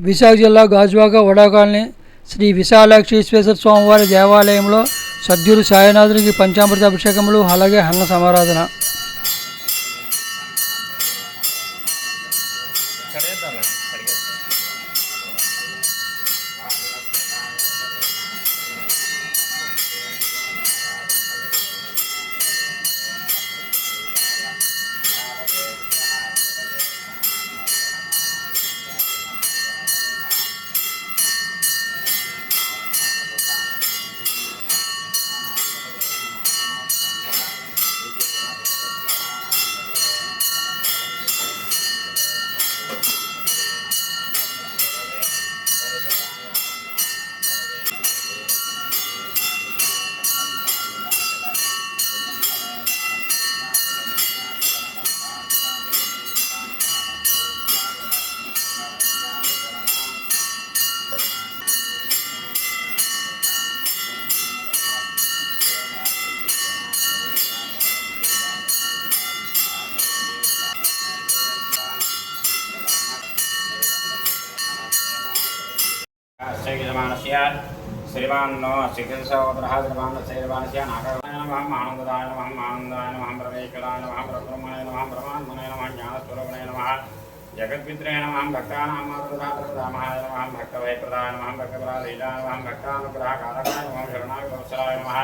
విశాఖ జిల్లా గాజువాక వడాకాలనీ శ్రీ విశాలాక్షీశ్వేశ్వర స్వామివారి దేవాలయంలో సద్గురు సాయినాథునికి పంచామృత అభిషేకములు అలాగే అన్న సమారాధన. श्रीमान्नो श्रीकृष्णोदरः श्रीमान् श्रीमानस्य नागाय नमः आनन्दाय नमः आनन्दाय नमः ब्रह्मेकराय नमः ब्रह्मणे नमः ब्रह्मात्मने नमः ज्ञानस्वरूपिणे नमः जगद्विद्रे नमः भक्तानां मातृदातृदामाय नमः भक्तभयप्रदाय नमः भक्तप्रदाय नमः भक्तानुग्रहकारकाय नमः शरणागतवत्सलाय नमः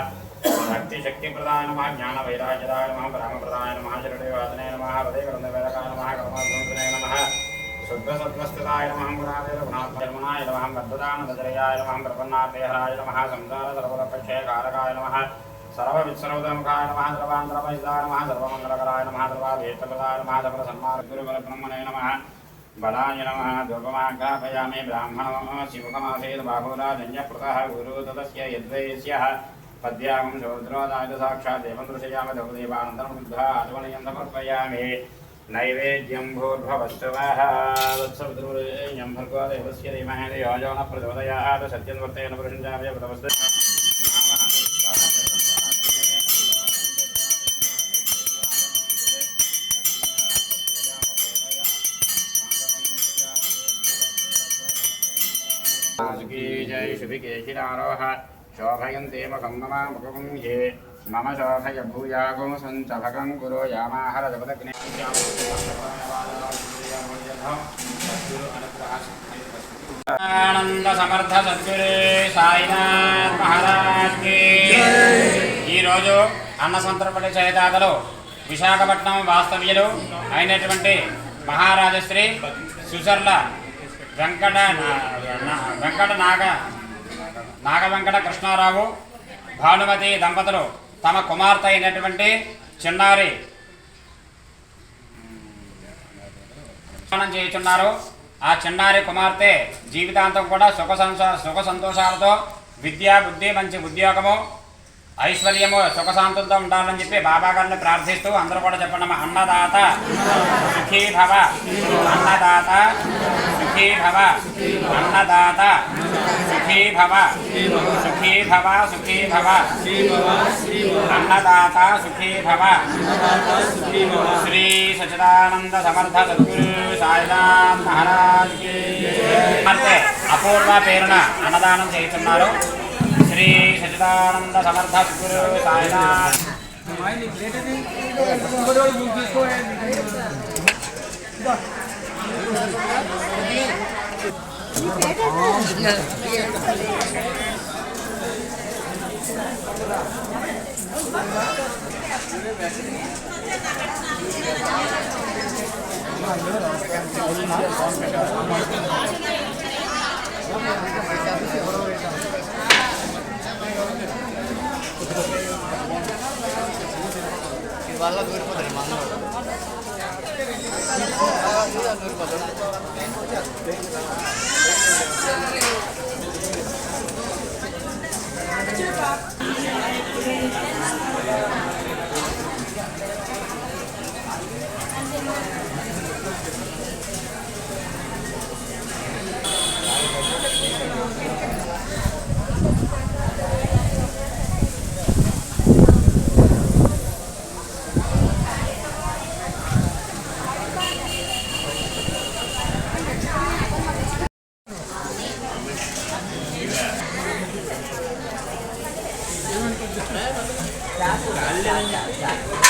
भक्तिशक्तिप्रदाय नमः ज्ञानवैराग्यदाय नमः ब्रह्मप्रदाय नमः शरणवादने नमः हृदयग्रन्थवेदकाय नमः कर्मसंस्कृते नमः शुद्धसत्त्वस्थिताय नमः गुणात्मनाय नमः बद्धदानदजरयाय नमः प्रपन्नार्थहराय नमः संसारसर्वदक्षयकारकाय नमः सर्ववित्सर्वदमुखाय नमः सर्वान्तरपरिदाय नमः सर्वमङ्गलकराय नमः सर्वाभीष्टप्रदाय नमः सर्वसन्मार्गगुरुबलब्रह्मणे नमः बलाय नमः धूपमाघ्रापयामि ब्राह्मणो शिवकमासेन बाहुराजन्यप्रतः गुरु तदस्य यद्वैस्यः पद्यागं शोद्रोदाय साक्षात् देवं दृशयामि देवदेवानन्तरं बुद्धा आचमनीयं समर्पयामि नैवेद्यं भूर्भवस्वः वत्सवितुर्यं भर्गो देवस्य धीमहि धियो यो नः प्रचोदयात् सत्यं वर्तेन पुरुषञ्चाभ्य प्रतमस्ते जय शुभिकेशिरारोह शोभयन्ते मुखं मम मुखं ये मम शोभय भूयागो सञ्चभकं गुरो यामाहर जपदग्ने आनंद समर्थ सद्गुरु साईनाथ महाराज की ఈ రోజు అన్న సంతర్పణ చేయదాతలు విశాఖపట్నం వాస్తవ్యులు అయినటువంటి మహారాజశ్రీ సుచర్ల వెంకట నాగవెంకట కృష్ణారావు భానుమతి దంపతులు తమ కుమార్తె అయినటువంటి చిన్నారి చేయుచున్నారు. ఆ చిన్నారి కుమార్తె జీవితాంతం కూడా సుఖ సంతోషాలతో విద్యా బుద్ధి మంచి ఉద్యోగము ఐశ్వర్యము సుఖశాంతులతో ఉండాలని చెప్పి బాబా గారిని ప్రార్థిస్తూ అందరూ కూడా చెప్పండి. అన్నదాత సుఖీ భవ, అన్నదాత సుఖీ భవ, అన్నదాత సుఖీ భవ, సుఖీ భవ, సుఖీ భవ, అన్నదాత సుఖీ భవ. శ్రీ సచిదానంద సమర్థ సద్గురు సాయినాథ్ మహారాజ్ కి అపూర్వ పేరున అన్నదానం చేస్తున్నారు. श्री सचिदानंद समर्थ गुरु साईनाथ వాళ్ళ దూరిపోతారు మన దూరిపోతారు. Dạ.